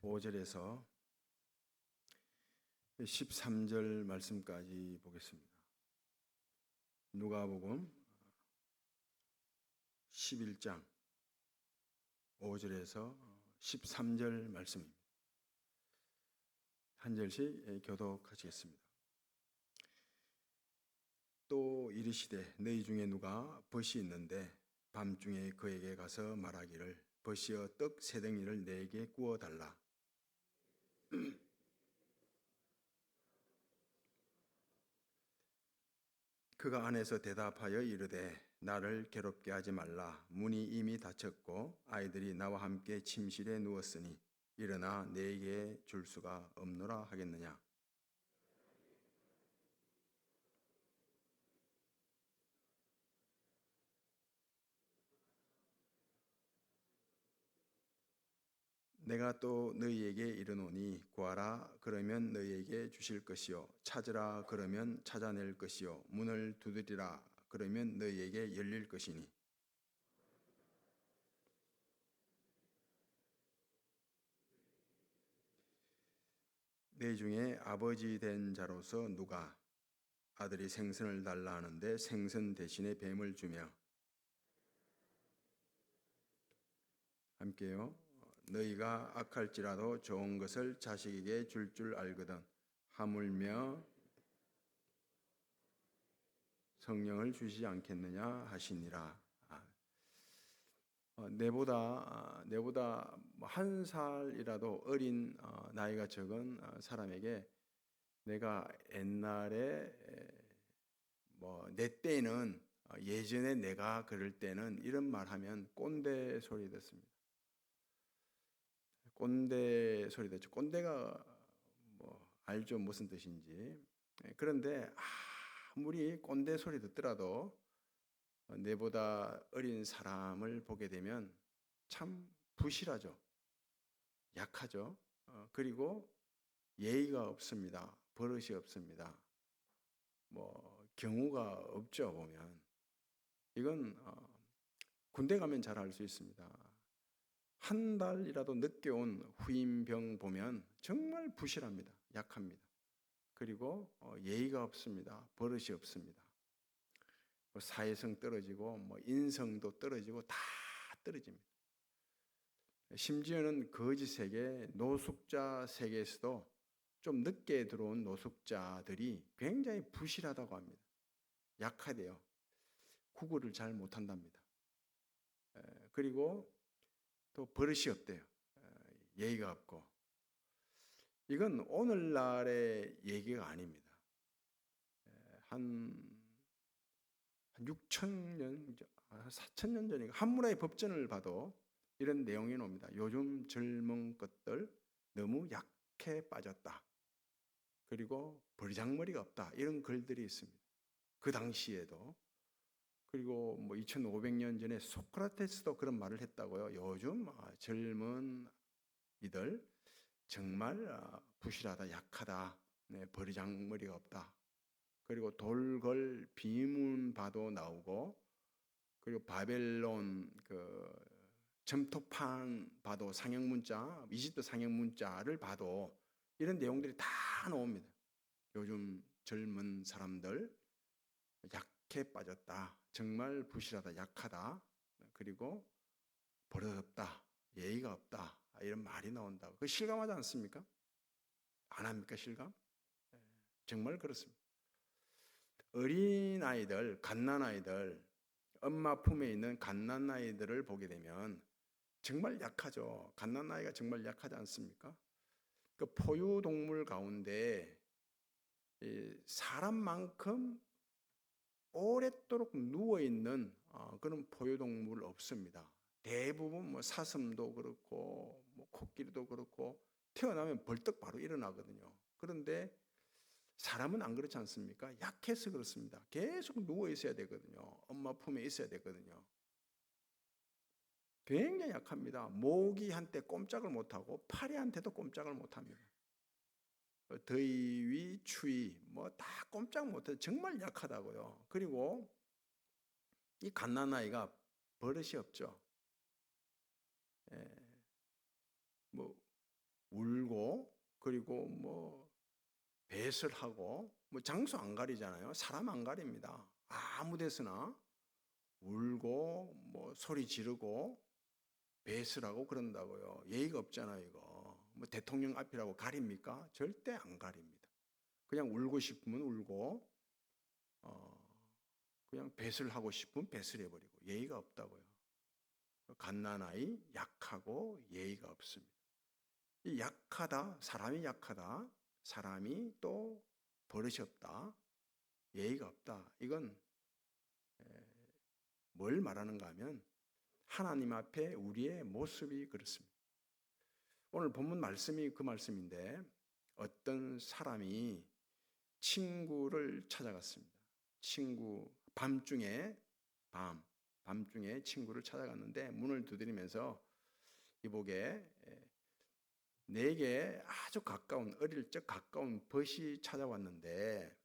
5절에서 13절 말씀까지 보겠습니다. 누가복음 11장 5절에서 13절 말씀입니다. 한 절씩 교독하시겠습니다. 또 이르시되 너희 중에 누가 벗이 있는데 밤중에 그에게 가서 말하기를 벗이여 떡 세 덩이를 내게 구워 달라. 그가 안에서 대답하여 이르되 나를 괴롭게 하지 말라. 문이 이미 닫혔고 아이들이 나와 함께 침실에 누웠으니 일어나 내게 줄 수가 없노라 하겠느냐. 내가 또 너희에게 이르노니 구하라 그러면 너희에게 주실 것이요 찾으라 그러면 찾아낼 것이요 문을 두드리라 그러면 너희에게 열릴 것이니 내 중에 아버지 된 자로서 누가 아들이 생선을 달라 하는데 생선 대신에 뱀을 주며 함께요. 너희가 악할지라도 좋은 것을 자식에게 줄 알거든 하물며 성령을 주시지 않겠느냐 하시니라. 내보다 한 살이라도 어린 나이가 적은 사람에게 내가 옛날에 내 때는 예전에 내가 그럴 때는 이런 말 하면 꼰대 소리 듣습니다. 꼰대 소리 듣죠. 꼰대가 알죠 무슨 뜻인지. 그런데 아무리 꼰대 소리 듣더라도 내보다 어린 사람을 보게 되면 참 부실하죠. 약하죠. 그리고 예의가 없습니다. 버릇이 없습니다. 경우가 없죠, 보면. 이건 군대 가면 잘 알 수 있습니다. 한 달이라도 늦게 온 후임병 보면 정말 부실합니다. 약합니다. 그리고 예의가 없습니다. 버릇이 없습니다. 사회성 떨어지고 인성도 떨어지고 다 떨어집니다. 심지어는 거짓 세계, 노숙자 세계에서도 좀 늦게 들어온 노숙자들이 굉장히 부실하다고 합니다. 약하대요. 구걸을 잘 못한답니다. 그리고 또 버릇이 없대요. 예의가 없고. 이건 오늘날의 얘기가 아닙니다. 한 6,000년, 4,000년 전인가 한문화의 법전을 봐도 이런 내용이 나옵니다. 요즘 젊은 것들 너무 약해 빠졌다. 그리고 버리장머리가 없다. 이런 글들이 있습니다. 그 당시에도. 그리고 2500년 전에 소크라테스도 그런 말을 했다고요. 요즘 젊은 이들 정말 부실하다, 약하다, 버리장머리가 없다. 그리고 돌걸 비문바도 나오고, 그리고 바벨론 점토판 봐도 상형문자, 이집트 상형문자를 봐도 이런 내용들이 다 나옵니다. 요즘 젊은 사람들 약해 빠졌다. 정말 부실하다, 약하다. 그리고 버릇없다, 예의가 없다. 이런 말이 나온다고. 그 실감하지 않습니까? 안 합니까, 실감? 정말 그렇습니다. 어린아이들, 갓난아이들, 엄마 품에 있는 갓난아이들을 보게 되면 정말 약하죠. 갓난아이가 정말 약하지 않습니까? 그 포유동물 가운데 사람만큼 오랫도록 누워있는 그런 포유동물 없습니다. 대부분 사슴도 그렇고 코끼리도 그렇고 태어나면 벌떡 바로 일어나거든요. 그런데 사람은 안 그렇지 않습니까? 약해서 그렇습니다. 계속 누워 있어야 되거든요. 엄마 품에 있어야 되거든요. 굉장히 약합니다. 모기한테 꼼짝을 못하고 파리한테도 꼼짝을 못합니다. 더위, 추위 다 꼼짝 못해서 정말 약하다고요. 그리고 이 갓난아이가 버릇이 없죠. 예, 울고 그리고 뭐 배설하고 뭐 장소 안 가리잖아요. 사람 안 가립니다. 아무 데서나 울고 뭐 소리 지르고 배설하고 그런다고요. 예의가 없잖아요, 이거. 뭐 대통령 앞이라고 가립니까? 절대 안 가립니다. 그냥 울고 싶으면 울고 그냥 배설하고 싶으면 배설해버리고 예의가 없다고요. 갓난아이, 약하고 예의가 없습니다. 이 약하다, 사람이 약하다, 사람이 또 버릇이 없다, 예의가 없다. 이건 뭘 말하는가 하면 하나님 앞에 우리의 모습이 그렇습니다. 오늘 본문 말씀이 그 말씀인데 어떤 사람이 친구를 찾아갔습니다. 밤중에 친구를 찾아갔는데 문을 두드리면서 이복에 내게 아주 가까운 어릴 적 가까운 벗이 찾아왔는데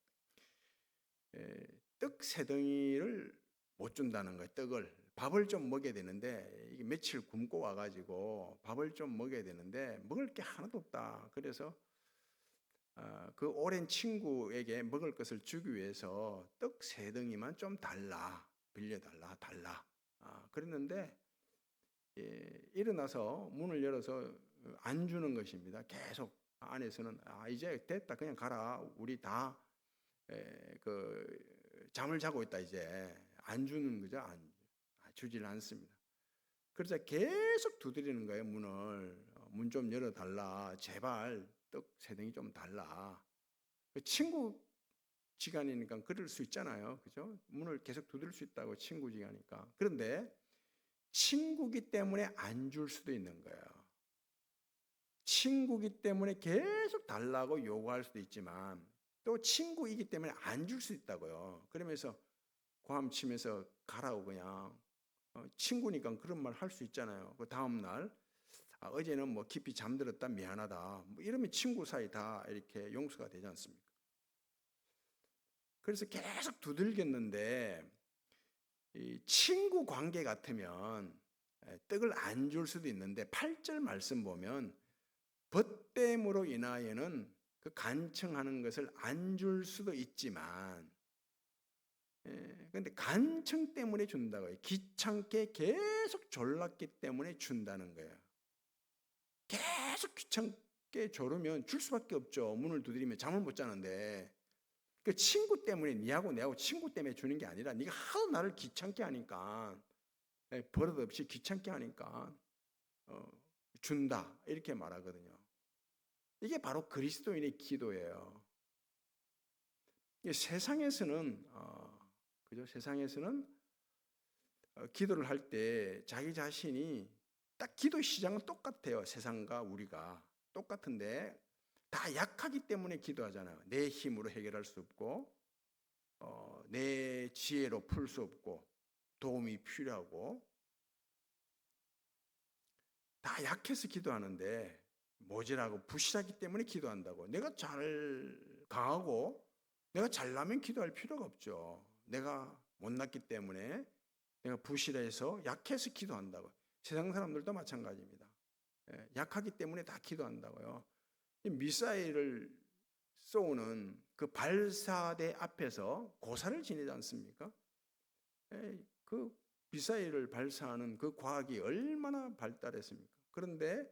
떡 세 덩이를 못 준다는 거예요. 떡을 밥을 좀 먹여야 되는데 이게 며칠 굶고 와가지고 밥을 좀 먹여야 되는데 먹을 게 하나도 없다. 그래서 그 오랜 친구에게 먹을 것을 주기 위해서 떡 세 덩이만 좀 달라, 빌려달라, 달라. 그랬는데 일어나서 문을 열어서 안 주는 것입니다. 계속 안에서는 이제 됐다, 그냥 가라. 우리 다 잠을 자고 있다. 이제 안 주는 거죠. 주질 않습니다. 그래서 계속 두드리는 거예요. 문 좀 열어달라. 제발 떡 세 덩이 좀 달라. 친구 지간이니까 그럴 수 있잖아요. 그죠? 문을 계속 두드릴 수 있다고, 친구 지간이니까. 그런데 친구기 때문에 안 줄 수도 있는 거예요. 친구기 때문에 계속 달라고 요구할 수도 있지만 또 친구이기 때문에 안 줄 수 있다고요. 그러면서 고함치면서 가라고 그냥 친구니까 그런 말 할 수 있잖아요. 그 다음 날 어제는 뭐 깊이 잠들었다, 미안하다, 뭐 이러면 친구 사이 다 이렇게 용서가 되지 않습니까? 그래서 계속 두들겼는데 이 친구 관계 같으면 떡을 안 줄 수도 있는데 8절 말씀 보면 벗됨으로 인하여는 그 간청하는 것을 안 줄 수도 있지만 그런데 간청 때문에 준다고요. 귀찮게 계속 졸랐기 때문에 준다는 거예요. 계속 귀찮게 졸으면 줄 수밖에 없죠. 문을 두드리면 잠을 못 자는데 그 친구 때문에, 니하고 내하고 친구 때문에 주는 게 아니라 네가 하도 나를 귀찮게 하니까, 버릇없이 귀찮게 하니까 준다, 이렇게 말하거든요. 이게 바로 그리스도인의 기도예요. 세상에서는 그죠? 세상에서는 기도를 할 때 자기 자신이 딱 기도 시장은 똑같아요. 세상과 우리가 똑같은데 다 약하기 때문에 기도하잖아요. 내 힘으로 해결할 수 없고 내 지혜로 풀 수 없고 도움이 필요하고 다 약해서 기도하는데 모질하고 부실하기 때문에 기도한다고. 내가 강하고 내가 잘나면 기도할 필요가 없죠. 내가 못났기 때문에, 내가 부실해서 약해서 기도한다고. 세상 사람들도 마찬가지입니다. 약하기 때문에 다 기도한다고요. 미사일을 쏘는 그 발사대 앞에서 고사를 지내지 않습니까? 그 미사일을 발사하는 그 과학이 얼마나 발달했습니까? 그런데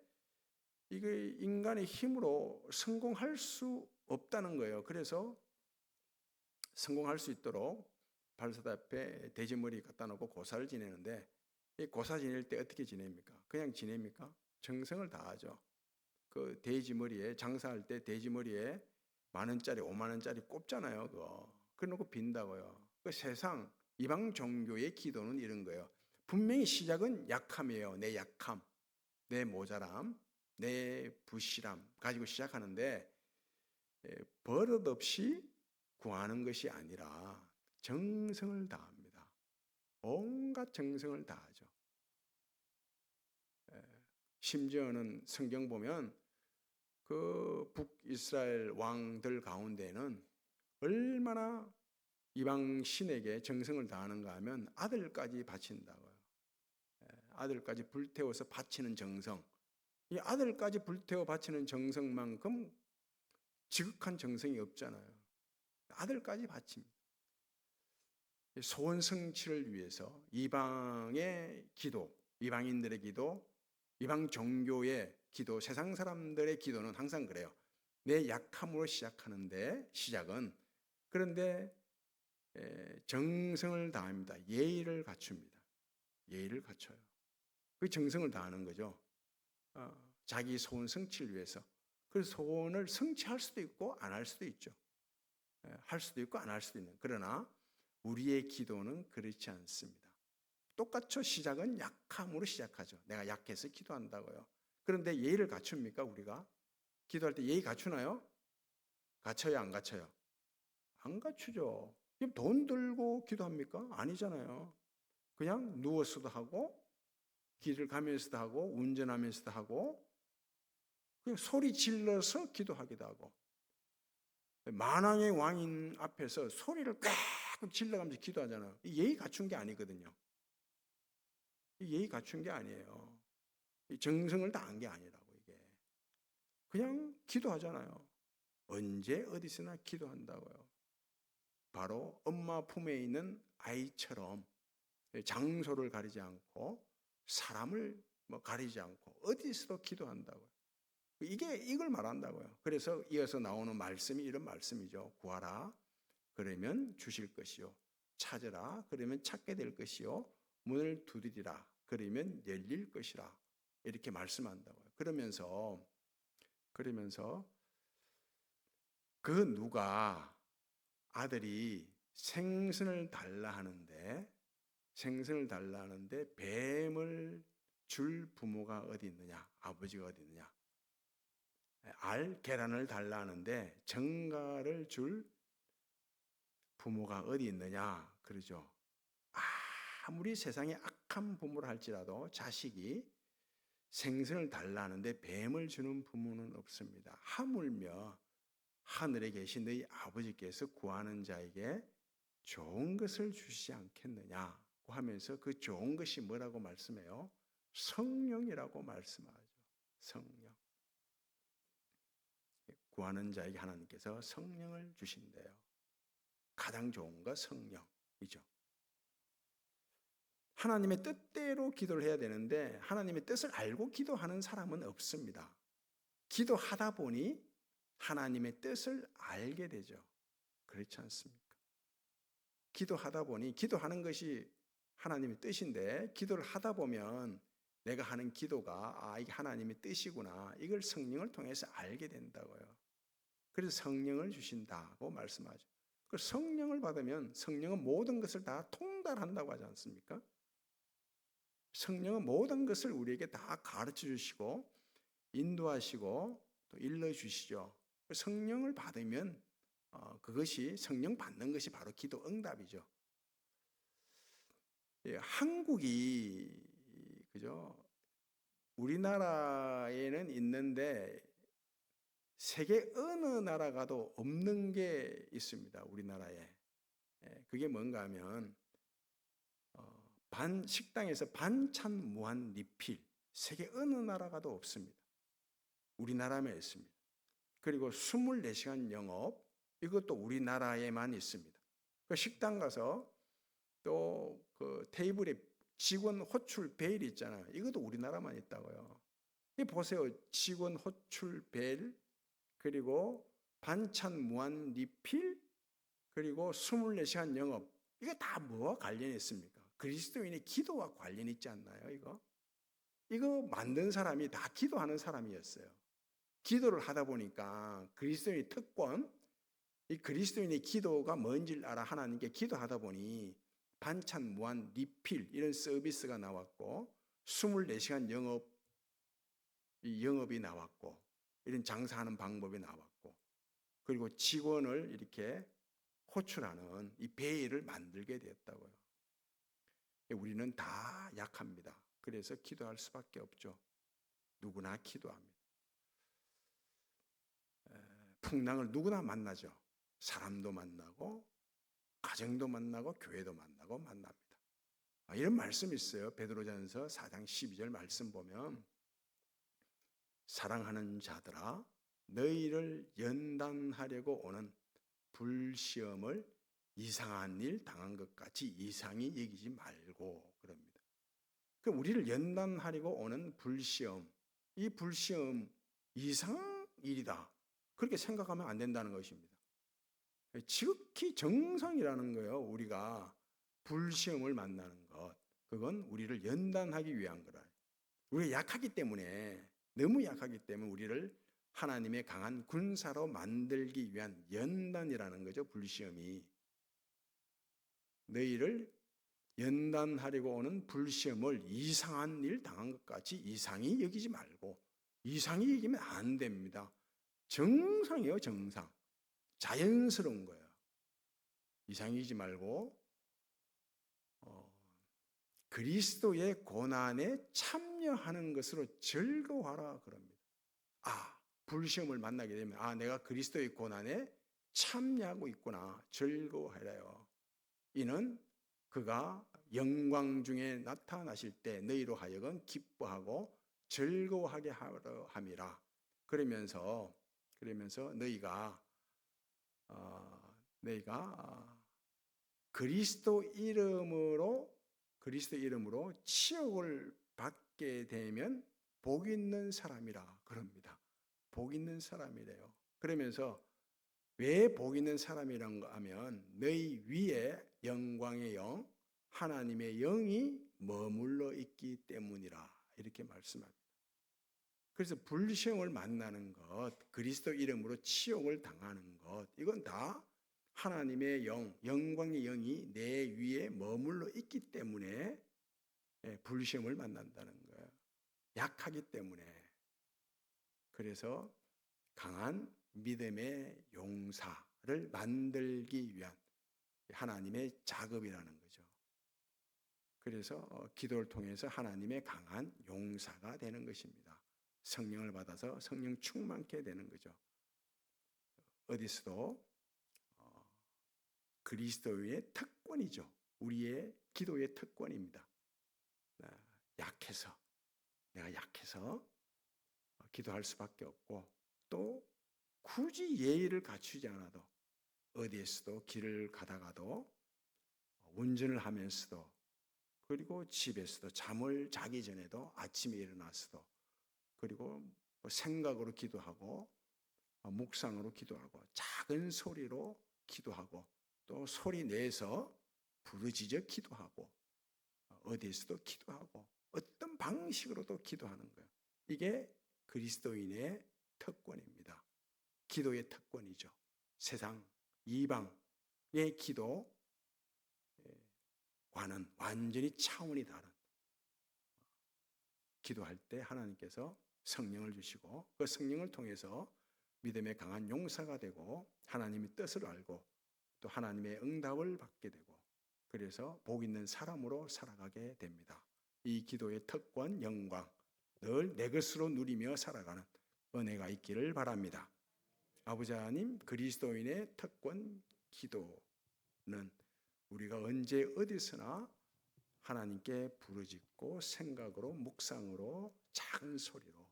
이게 인간의 힘으로 성공할 수 없다는 거예요. 그래서 성공할 수 있도록 발사대 앞에 돼지머리 갖다 놓고 고사를 지내는데, 이 고사 지낼 때 어떻게 지냅니까? 그냥 지냅니까? 정성을 다하죠. 그 돼지머리에, 장사할 때 돼지머리에 10,000원짜리 50,000원짜리 꼽잖아요. 그거 그래놓고 빈다고요. 그 세상 이방 종교의 기도는 이런 거예요. 분명히 시작은 약함이에요. 내 약함, 내 모자람, 내 부실함 가지고 시작하는데 버릇없이 구하는 것이 아니라 정성을 다합니다. 온갖 정성을 다하죠. 심지어는 성경 보면 그 북이스라엘 왕들 가운데는 얼마나 이방 신에게 정성을 다하는가 하면 아들까지 바친다고요. 아들까지 불태워서 바치는 정성. 이 아들까지 불태워 바치는 정성만큼 지극한 정성이 없잖아요. 아들까지 바칩니다. 소원 성취를 위해서 이방의 기도, 이방인들의 기도, 이방 종교의 기도, 세상 사람들의 기도는 항상 그래요. 내 약함으로 시작하는데 시작은, 그런데 정성을 다합니다. 예의를 갖춥니다. 예의를 갖춰요. 그 정성을 다하는 거죠. 자기 소원 성취를 위해서. 그 소원을 성취할 수도 있고 안 할 수도 있죠. 할 수도 있고 안 할 수도 있는. 그러나 우리의 기도는 그렇지 않습니다. 똑같죠. 시작은 약함으로 시작하죠. 내가 약해서 기도한다고요. 그런데 예의를 갖춥니까 우리가? 기도할 때 예의 갖추나요? 갖춰요, 안 갖춰요? 안 갖추죠. 돈 들고 기도합니까? 아니잖아요. 그냥 누워서도 하고, 길을 가면서도 하고, 운전하면서도 하고, 그냥 소리 질러서 기도하기도 하고, 만왕의 왕인 앞에서 소리를 꽉 질러가면서 기도하잖아요. 예의 갖춘 게 아니거든요. 예의 갖춘 게 아니에요. 정성을 다한 게 아니라고, 이게. 그냥 기도하잖아요. 언제 어디서나 기도한다고요. 바로 엄마 품에 있는 아이처럼 장소를 가리지 않고 사람을 가리지 않고 어디서도 기도한다고요. 이걸 말한다고요. 그래서 이어서 나오는 말씀이 이런 말씀이죠. 구하라 그러면 주실 것이요, 찾으라 그러면 찾게 될 것이요, 문을 두드리라 그러면 열릴 것이라, 이렇게 말씀한다고요. 그러면서 그 누가 아들이 생선을 달라 하는데 뱀을 줄 부모가 어디 있느냐, 아버지가 어디 있느냐, 계란을 달라 하는데 정갈을 줄 부모가 어디 있느냐 그러죠. 아무리 세상에 악한 부모라 할지라도 자식이 생선을 달라 하는데 뱀을 주는 부모는 없습니다. 하물며 하늘에 계신 너희 아버지께서 구하는 자에게 좋은 것을 주시지 않겠느냐고 하면서 그 좋은 것이 뭐라고 말씀해요? 성령이라고 말씀하죠. 성령. 구하는 자에게 하나님께서 성령을 주신대요. 가장 좋은 거 성령이죠. 하나님의 뜻대로 기도를 해야 되는데 하나님의 뜻을 알고 기도하는 사람은 없습니다. 기도하다 보니 하나님의 뜻을 알게 되죠. 그렇지 않습니까? 기도하다 보니, 기도하는 것이 하나님의 뜻인데 기도를 하다 보면 내가 하는 기도가 이게 하나님의 뜻이구나, 이걸 성령을 통해서 알게 된다고요. 그래서 성령을 주신다고 말씀하죠. 그 성령을 받으면 성령은 모든 것을 다 통달한다고 하지 않습니까? 성령은 모든 것을 우리에게 다 가르쳐 주시고 인도하시고 또 일러주시죠. 성령을 받으면 그것이, 성령 받는 것이 바로 기도 응답이죠. 한국이 그죠? 우리나라에는 있는데 세계 어느 나라 가도 없는 게 있습니다. 우리나라에. 그게 뭔가 하면 식당에서 반찬 무한 리필, 세계 어느 나라 가도 없습니다. 우리나라만 있습니다. 그리고 24시간 영업, 이것도 우리나라에만 있습니다. 그 식당 가서 또 그 테이블에 직원 호출 베일 있잖아요. 이것도 우리나라만 있다고요. 보세요. 직원 호출 베일, 그리고 반찬 무한 리필, 그리고 24시간 영업. 이게 다 뭐와 관련이 있습니까? 그리스도인의 기도와 관련이 있지 않나요? 이거 만든 사람이 다 기도하는 사람이었어요. 기도를 하다 보니까 그리스도인의 특권, 이 그리스도인의 기도가 뭔지를 알아 하나님께 기도하다 보니 반찬 무한 리필 이런 서비스가 나왔고 24시간 영업이 나왔고 이런 장사하는 방법이 나왔고, 그리고 직원을 이렇게 호출하는 이 베일을 만들게 되었다고요. 우리는 다 약합니다. 그래서 기도할 수밖에 없죠. 누구나 기도합니다. 풍랑을 누구나 만나죠. 사람도 만나고 가정도 만나고 교회도 만나고 만납니다. 이런 말씀이 있어요. 베드로전서 4장 12절 말씀 보면 사랑하는 자들아, 너희를 연단하려고 오는 불시험을 이상한 일 당한 것 같이 이상히 여기지 말고 그럽니다. 그 우리를 연단하려고 오는 불시험, 이 불시험 이상한 일이다. 그렇게 생각하면 안 된다는 것입니다. 지극히 정상이라는 거예요. 우리가 불시험을 만나는 것. 그건 우리를 연단하기 위한 거라. 우리가 약하기 때문에, 너무 약하기 때문에 우리를 하나님의 강한 군사로 만들기 위한 연단이라는 거죠. 불시험이. 너희를 연단하려고 오는 불시험을 이상한 일 당한 것 같이 이상히 여기지 말고, 이상히 여기면 안 됩니다. 정상이에요, 정상. 자연스러운 거예요. 이상히 여기지 말고 그리스도의 고난에 참여하는 것으로 즐거워하라 그럽니다. 불시험을 만나게 되면 내가 그리스도의 고난에 참여하고 있구나. 즐거워하라요. 이는 그가 영광 중에 나타나실 때 너희로 하여금 기뻐하고 즐거워하게 하려 함이라. 그러면서 너희가 그리스도 이름으로 치욕을 받게 되면 복 있는 사람이라 그럽니다. 복 있는 사람이래요. 그러면서 왜 복 있는 사람이란가 하면 너희 위에 영광의 영, 하나님의 영이 머물러 있기 때문이라 이렇게 말씀합니다. 그래서 불시험을 만나는 것, 그리스도 이름으로 치욕을 당하는 것, 이건 다 하나님의 영, 영광의 영이 내 위에 머물러 있기 때문에 불시험을 만난다는 거예요. 약하기 때문에. 그래서 강한 믿음의 용사를 만들기 위한 하나님의 작업이라는 거죠. 그래서 기도를 통해서 하나님의 강한 용사가 되는 것입니다. 성령을 받아서 성령 충만케 되는 거죠. 어디서도 그리스도의 특권이죠. 우리의 기도의 특권입니다. 내가 약해서 기도할 수밖에 없고, 또 굳이 예의를 갖추지 않아도 어디에서도 길을 가다가도 운전을 하면서도, 그리고 집에서도 잠을 자기 전에도 아침에 일어나서도, 그리고 생각으로 기도하고 묵상으로 기도하고 작은 소리로 기도하고 또 소리 내서 부르짖어 기도하고 어디에서도 기도하고 어떤 방식으로도 기도하는 거예요. 이게 그리스도인의 특권입니다. 기도의 특권이죠. 세상 이방의 기도와는 완전히 차원이 다른, 기도할 때 하나님께서 성령을 주시고 그 성령을 통해서 믿음의 강한 용사가 되고 하나님의 뜻을 알고 또 하나님의 응답을 받게 되고, 그래서 복 있는 사람으로 살아가게 됩니다. 이 기도의 특권, 영광 늘 내 것으로 누리며 살아가는 은혜가 있기를 바랍니다. 아버지 하나님, 그리스도인의 특권 기도는 우리가 언제 어디서나 하나님께 부르짖고 생각으로 묵상으로 작은 소리로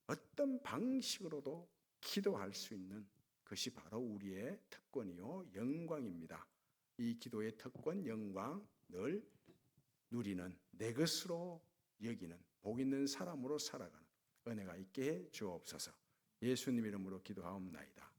어떤 방식으로도 기도할 수 있는 것이 바로 우리의 특권이요 영광입니다. 이 기도의 특권, 영광 늘 누리는 내 것으로 여기는 복 있는 사람으로 살아가는 은혜가 있게 해 주옵소서. 예수님 이름으로 기도하옵나이다.